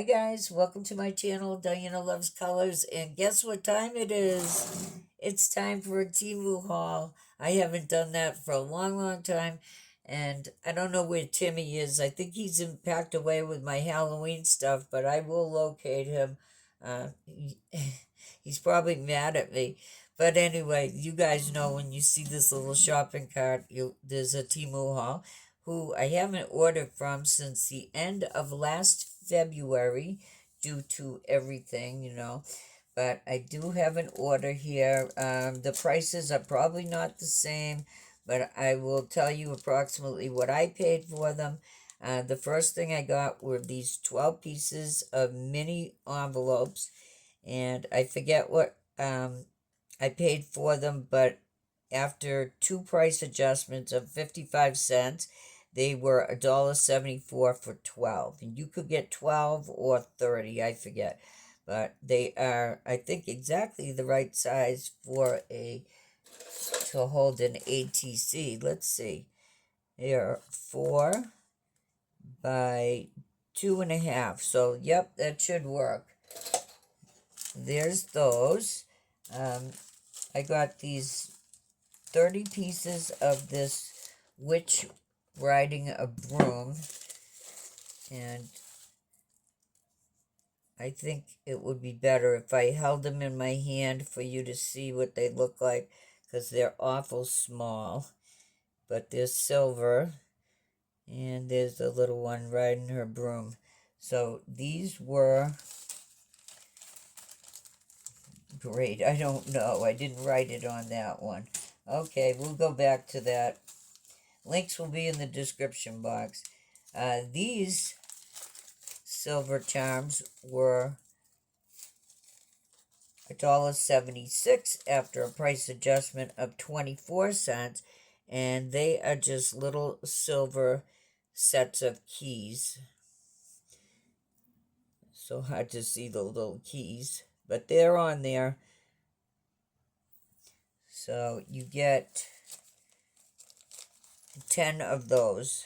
guys, welcome to my channel, Diana Loves Colors, and guess what time it is? It's time for a Temu haul. I haven't done that for a long time, and I don't know where Timmy is. I think he's packed away with my Halloween stuff, but I will locate him. He's probably mad at me. But anyway, you guys know when you see this little shopping cart, there's a Temu haul who I haven't ordered from since the end of last February due to everything. But I do have an order here. The prices are probably not the same, but I will tell you approximately what I paid for them. The first thing I got were these 12 pieces of mini envelopes, and I forget what I paid for them, but after two price adjustments of 55 cents, they were $1.74 for 12. And you could get 12 or 30, I forget. But they are, I think, exactly the right size for to hold an ATC. Let's see. They are 4 by 2.5. So, yep, that should work. There's those. I got these 30 pieces of this witch riding a broom, and I think it would be better if I held them in my hand for you to see what they look like, because they're awful small, but they're silver, and there's the little one riding her broom. So these were great. I don't know. I didn't write it on that one. Okay, we'll go back to that. Links will be in the description box. These silver charms were $1.76 after a price adjustment of 24 cents, and they are just little silver sets of keys. So hard to see the little keys, but they're on there. So you get 10 of those.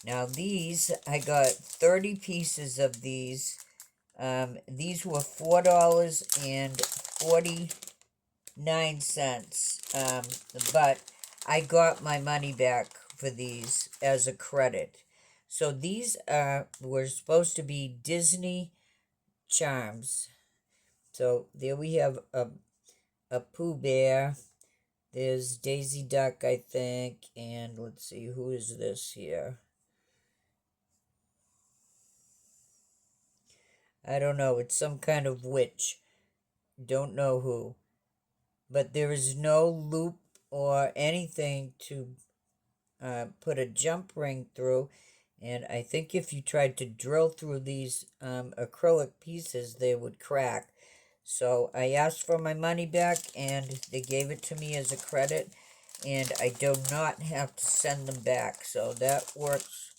Now these, I got 30 pieces of these. These were $4.49, but I got my money back for these as a credit. So these were supposed to be Disney charms. So there we have a Pooh Bear. There's Daisy Duck, I think, and let's see, who is this here? I don't know, it's some kind of witch. Don't know who. But there is no loop or anything to put a jump ring through. And I think if you tried to drill through these acrylic pieces, they would crack. So I asked for my money back, and they gave it to me as a credit. And I do not have to send them back. So that works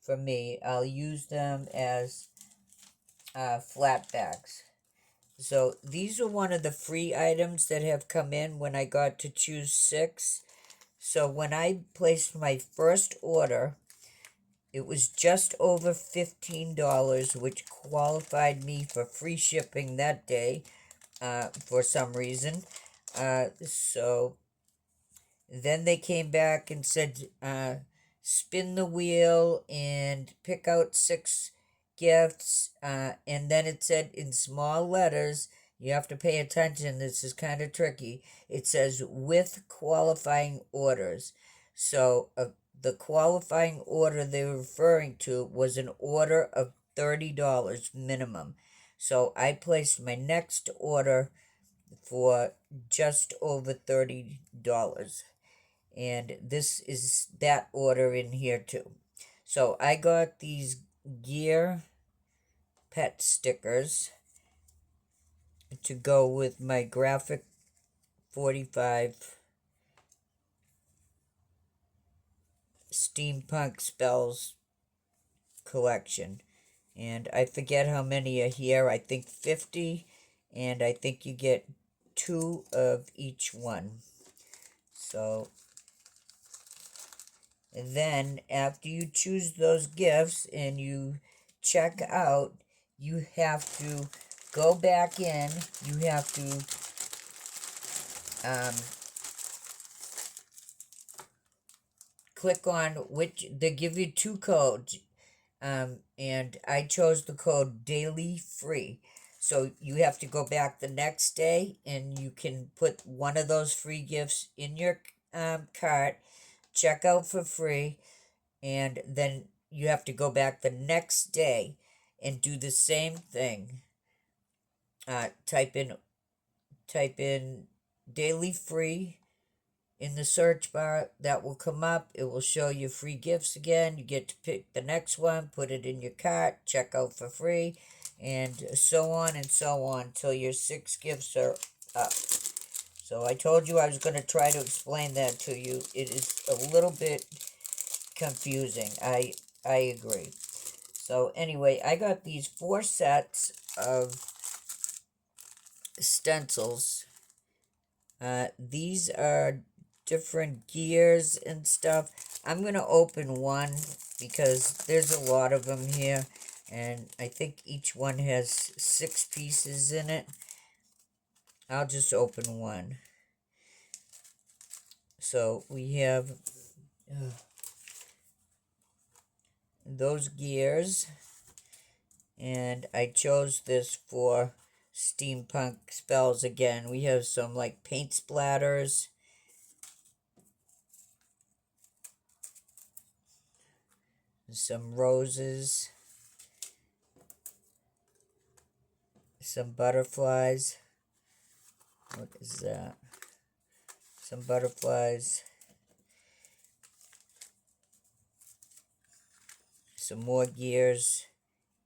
for me. I'll use them as flat bags. So these are one of the free items that have come in when I got to choose 6. So when I placed my first order, it was just over $15, which qualified me for free shipping that day for some reason. So then they came back and said, spin the wheel and pick out 6 gifts, and then it said in small letters, you have to pay attention, this is kind of tricky, it says with qualifying orders. So the qualifying order they were referring to was an order of $30 minimum. So I placed my next order for just over $30. And this is that order in here too. So I got these gear pet stickers to go with my graphic 45 steampunk spells collection. And I forget how many are here. I think 50, and I think you get 2 of each one. So And then after you choose those gifts and you check out, you have to go back in. You have to click on which, they give you two codes. And I chose the code daily free. So you have to go back the next day and you can put one of those free gifts in your cart, check out for free, and then you have to go back the next day and do the same thing. Type in daily free in the search bar. That will come up. It will show you free gifts again. You get to pick the next one, put it in your cart, check out for free, and so on until your 6 gifts are up. So I told you I was going to try to explain that to you. It is a little bit confusing. I agree. So anyway, I got these 4 sets of stencils. These are different gears and stuff. I'm going to open one because there's a lot of them here, and I think each one has 6 pieces in it. I'll just open one. So we have those gears, and I chose this for steampunk spells again. We have some like paint splatters, some roses, some butterflies. What is that? Some butterflies, some more gears,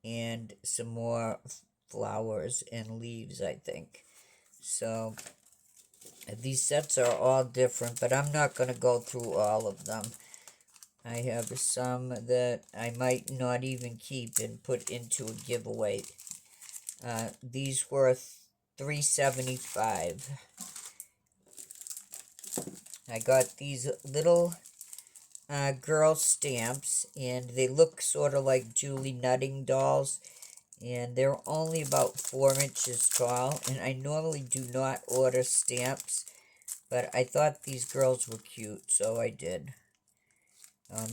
and some more flowers and leaves, I think. So these sets are all different, but I'm not going to go through all of them. I have some that I might not even keep and put into a giveaway. These were $3.75. I got these little girl stamps, and they look sort of like Julie Nutting dolls, and they're only about 4 inches tall, and I normally do not order stamps, but I thought these girls were cute, so I did.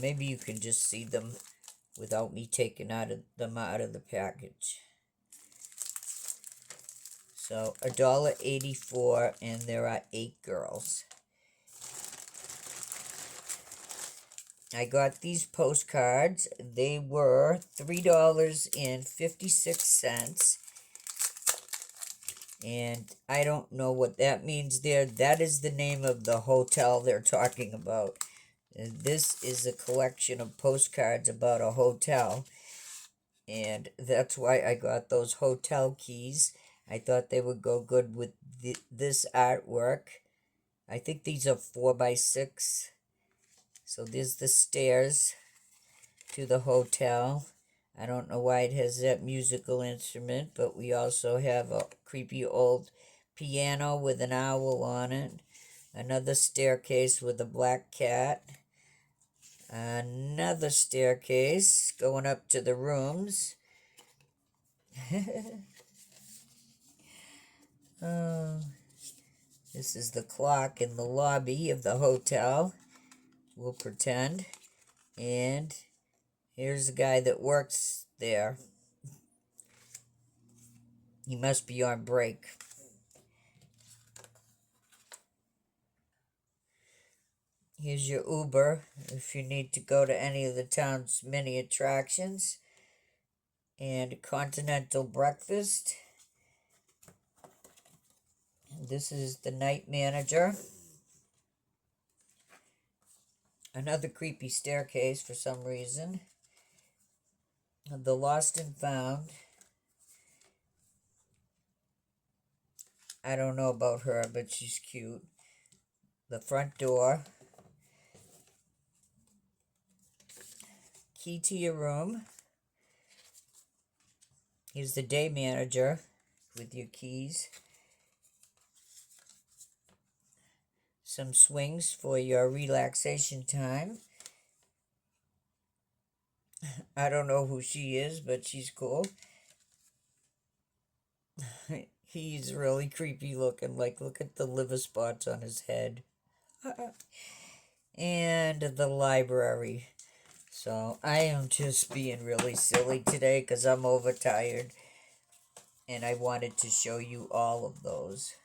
Maybe you can just see them without me taking them out of the package. So $1.84, and there are 8 girls. I got these postcards. They were $3.56. And I don't know what that means there. That is the name of the hotel they're talking about. And this is a collection of postcards about a hotel. And that's why I got those hotel keys. I thought they would go good with this artwork. I think these are 4x6. So there's the stairs to the hotel. I don't know why it has that musical instrument, but we also have a creepy old piano with an owl on it. Another staircase with a black cat. Another staircase going up to the rooms. This is the clock in the lobby of the hotel. We'll pretend. And here's the guy that works there. He must be on break. Here's your Uber if you need to go to any of the town's many attractions. And a continental breakfast. This is the night manager. Another creepy staircase for some reason. The lost and found. I don't know about her, but she's cute. The front door. Key to your room. Here's the day manager with your keys. Some swings for your relaxation time. I don't know who she is, but she's cool. He's really creepy looking. Like, look at the liver spots on his head. And the library. So, I am just being really silly today because I'm overtired. And I wanted to show you all of those.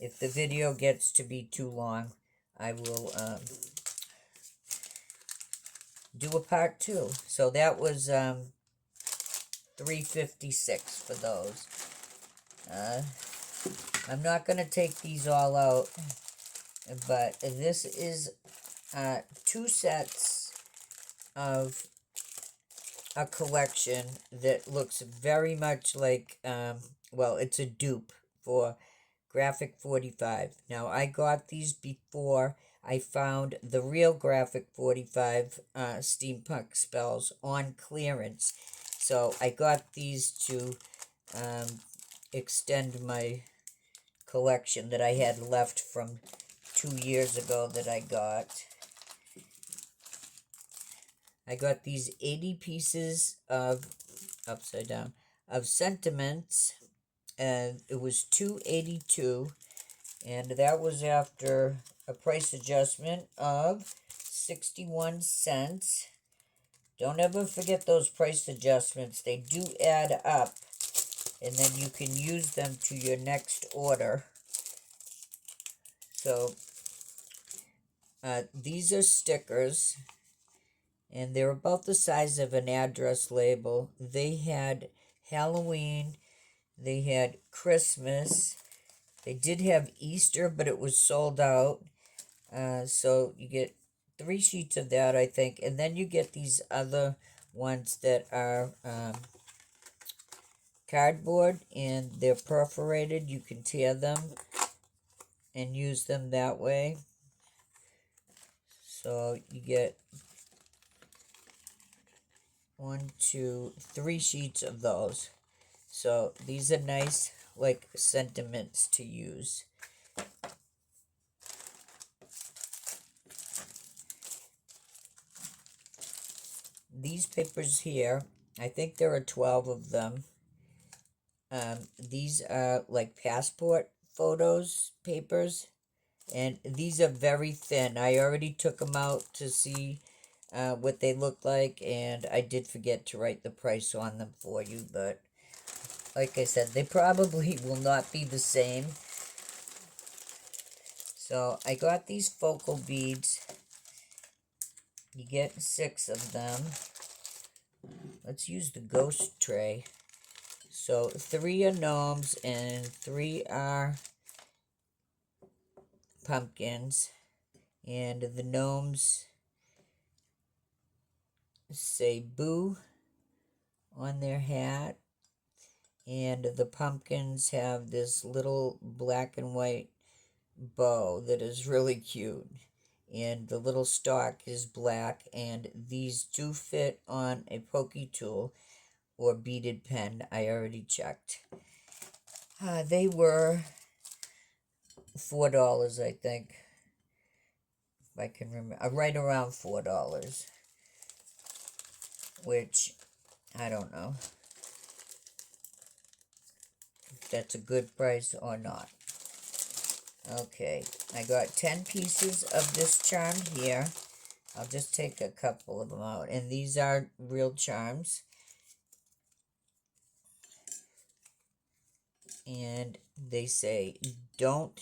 If the video gets to be too long, I will do a part 2. So that was $3.56 for those. I'm not going to take these all out, but this is 2 sets of a collection that looks very much like, well, it's a dupe for Graphic 45. Now, I got these before I found the real Graphic 45 steampunk spells on clearance. So I got these to extend my collection that I had left from 2 years ago that I got. I got these 80 pieces of, upside down, of sentiments, and it was $2.82, and that was after a price adjustment of 61 cents. Don't ever forget those price adjustments. They do add up, and then you can use them to your next order. So, these are stickers, and they're about the size of an address label. They had Halloween, they had Christmas, they did have Easter, but it was sold out. So you get 3 sheets of that, I think, and then you get these other ones that are cardboard, and they're perforated. You can tear them and use them that way. So you get 1, 2, 3 sheets of those. So these are nice, like, sentiments to use. These papers here, I think there are 12 of them. These are like passport photos papers, and these are very thin. I already took them out to see what they look like, and I did forget to write the price on them for you, but like I said, they probably will not be the same. So I got these focal beads. You get 6 of them. Let's use the ghost tray. So 3 are gnomes and 3 are pumpkins. And the gnomes say boo on their hat. And the pumpkins have this little black and white bow that is really cute. And the little stalk is black, and these do fit on a pokey tool or beaded pen. I already checked. They were $4, I think, if I can remember. Right around $4, which, I don't know if that's a good price or not. Okay, I got 10 pieces of this charm here. I'll just take a couple of them out. And these are real charms. And they say, don't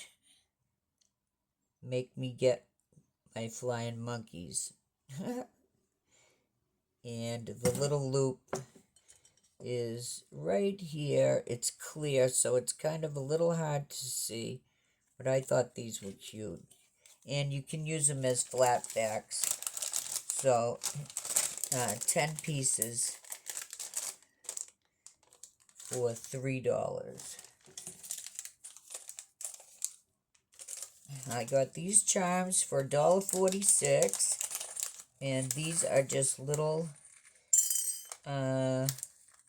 make me get my flying monkeys. And the little loop is right here. It's clear, so it's kind of a little hard to see. But I thought these were cute. And you can use them as flat backs. So, 10 pieces for $3. I got these charms for $1.46. And these are just little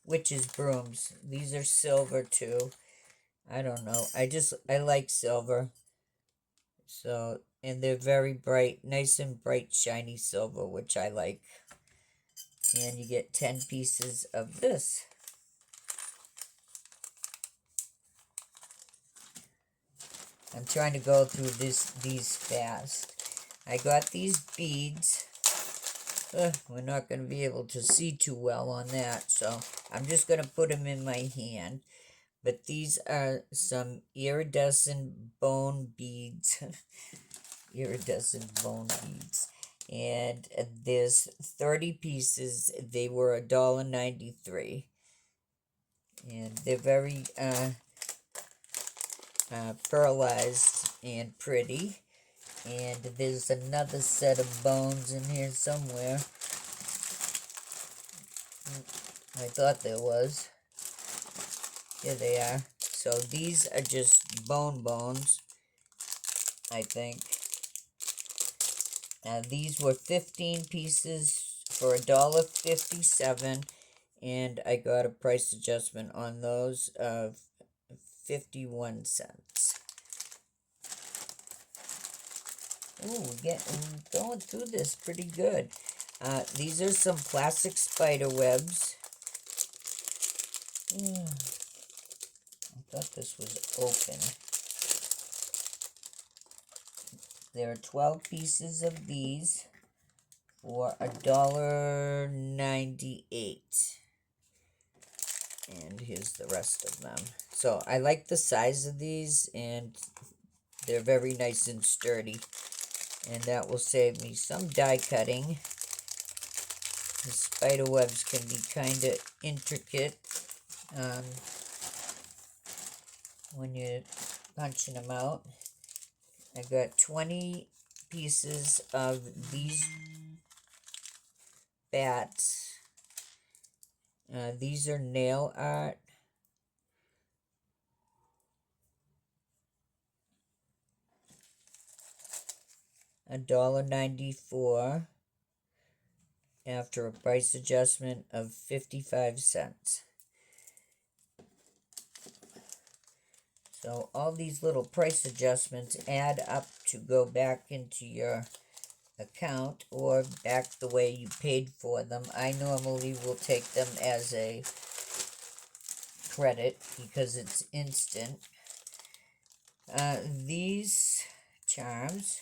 witches' brooms. These are silver too. I don't know. I like silver. So, and they're very bright, nice and bright, shiny silver, which I like. And you get 10 pieces of this. I'm trying to go through these fast. I got these beads. We're not going to be able to see too well on that, so I'm just going to put them in my hand. But these are some iridescent bone beads. Iridescent bone beads. And there's 30 pieces. They were $1.93. And they're very pearlized and pretty. And there's another set of bones in here somewhere. I thought there was. Here they are. So these are just bones, I think. These were 15 pieces for $1.57, and I got a price adjustment on those of 51 cents. Ooh, we're going through this pretty good. These are some plastic spider webs. I thought this was open. There are 12 pieces of these for $1.98. And here's the rest of them. So I like the size of these, and they're very nice and sturdy. And that will save me some die cutting. The spider webs can be kind of intricate when you're punching them out. I got 20 pieces of these bats. These are nail art. $1.94 after a price adjustment of 55 cents. So all these little price adjustments add up to go back into your account or back the way you paid for them. I normally will take them as a credit because it's instant. These charms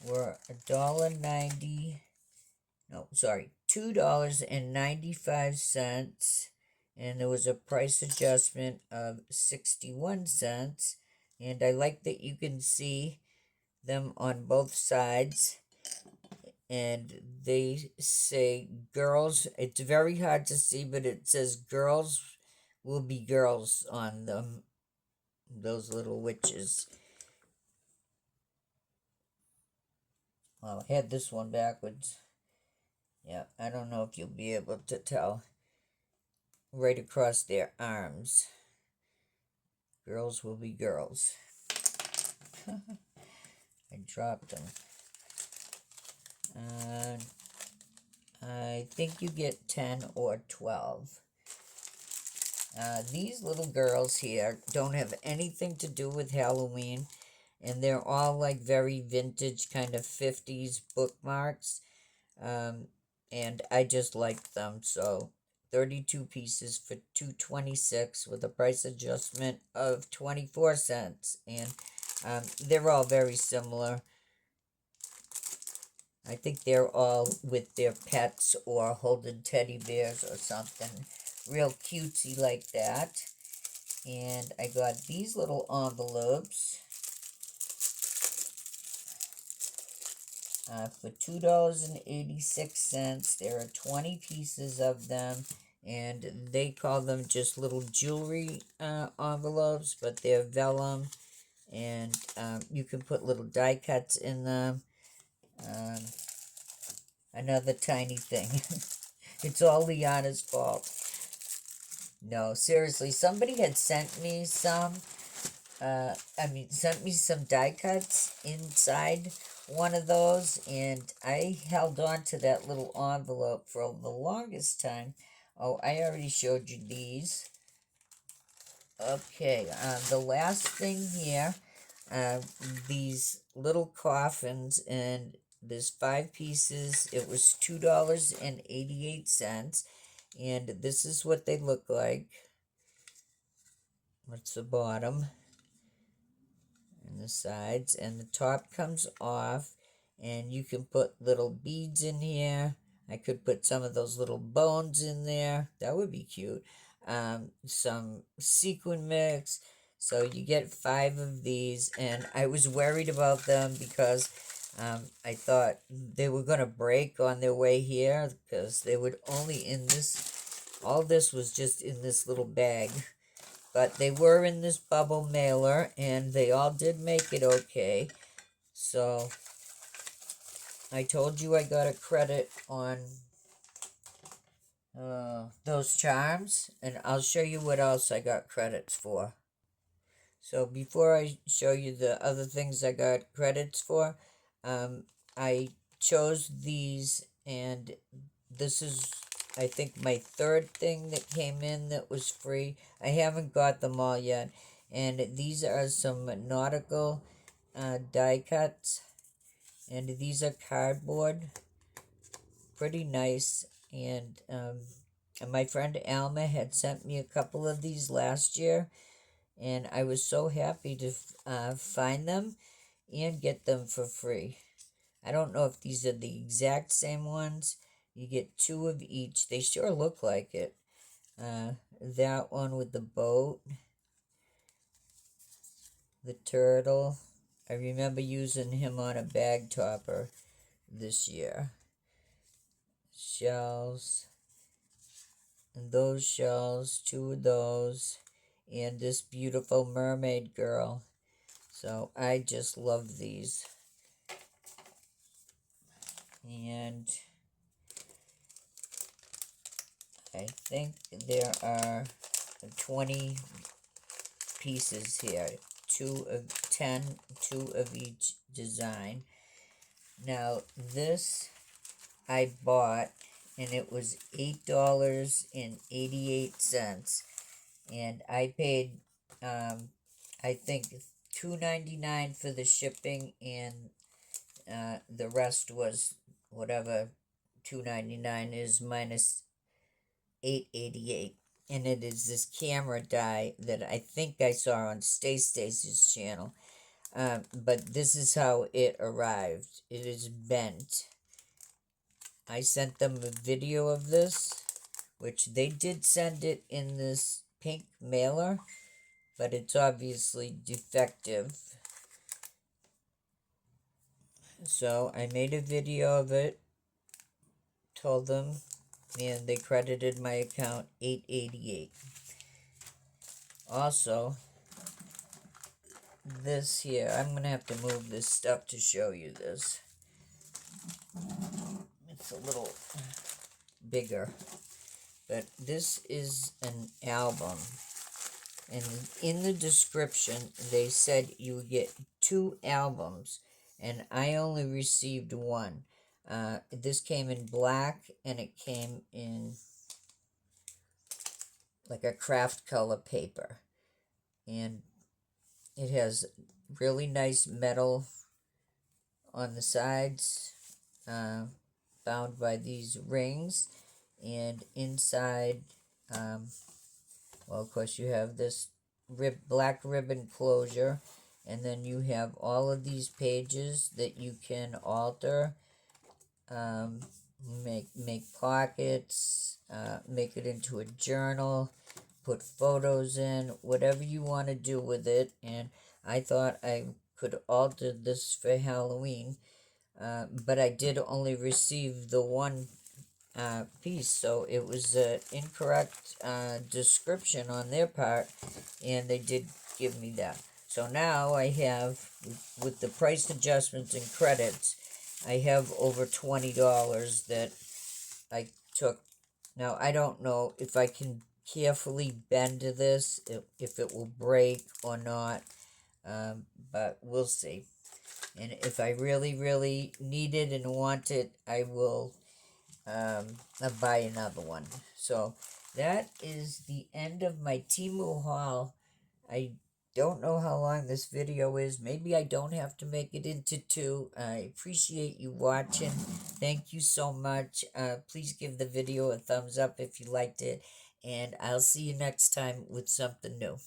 were $2.95, and there was a price adjustment of 61 cents. And I like that you can see them on both sides, and they say girls. It's very hard to see, but it says girls will be girls on them, those little witches. Well, I had this one backwards. Yeah, I don't know if you'll be able to tell. Right across their arms. Girls will be girls. I dropped them. I think you get 10 or 12. These little girls here don't have anything to do with Halloween, and they're all like very vintage kind of 50s bookmarks, and I just like them. So 32 pieces for $2.26 with a price adjustment of 24 cents, and they're all very similar. I think they're all with their pets or holding teddy bears or something real cutesy like that. And I got these little envelopes for $2.86. There are 20 pieces of them, and they call them just little jewelry envelopes, but they're vellum, and you can put little die cuts in them. Another tiny thing. It's all Liana's fault. No, seriously, somebody had sent me some, sent me some die cuts inside one of those, and I held on to that little envelope for the longest time. Oh, I already showed you these. Okay, the last thing here, these little coffins, and There's 5 pieces. It was $2.88, and this is what they look like. What's the bottom and the sides, and the top comes off, and you can put little beads in here. I could put some of those little bones in there. That would be cute. Some sequin mix. So you get 5 of these, and I was worried about them because I thought they were going to break on their way here because they would only in this, all this was just in this little bag. But they were in this bubble mailer, and they all did make it okay. So I told you I got a credit on those charms, and I'll show you what else I got credits for. So before I show you the other things I got credits for, I chose these, and this is, I think, my 3rd thing that came in that was free. I haven't got them all yet, and these are some nautical die cuts, and these are cardboard, pretty nice. And my friend Alma had sent me a couple of these last year, and I was so happy to find them and get them for free. I don't know if these are the exact same ones. You get 2 of each. They sure look like it. That one with the boat, the turtle. I remember using him on a bag topper this year. Shells. And those shells, 2 of those. And this beautiful mermaid girl. So I just love these. And I think there are 20 pieces here. 2 of 10, 2 of each design. Now this I bought, and it was $8.88, and I paid I think $2.99 for the shipping, and the rest was whatever $2.99 is minus $8.88. And it is this camera die that I think I saw on Stacy's channel. But this is how it arrived. It is bent. I sent them a video of this, which they did send it in this pink mailer, but it's obviously defective. So I made a video of it, told them, and they credited my account $8.88. Also, this here, I'm going to have to move this stuff to show you this. It's a little bigger. But this is an album. And in the description, they said you would get 2 albums. And I only received 1. This came in black, and it came in like a craft color paper. And it has really nice metal on the sides, bound by these rings. And inside, well, of course, you have this black ribbon closure. And then you have all of these pages that you can alter, make pockets, make it into a journal, put photos in, whatever you want to do with it. And I thought I could alter this for Halloween, but I did only receive the 1 piece, so it was an incorrect description on their part, and they did give me that. So now I have, with the price adjustments and credits, I have over $20 that I took. Now, I don't know if I can carefully bend this, if it will break or not, but we'll see. And if I really, really need it and want it, I will buy another one. So that is the end of my Temu haul. I don't know how long this video is. Maybe I don't have to make it into 2. I appreciate you watching. Thank you so much. Please give the video a thumbs up if you liked it. And I'll see you next time with something new.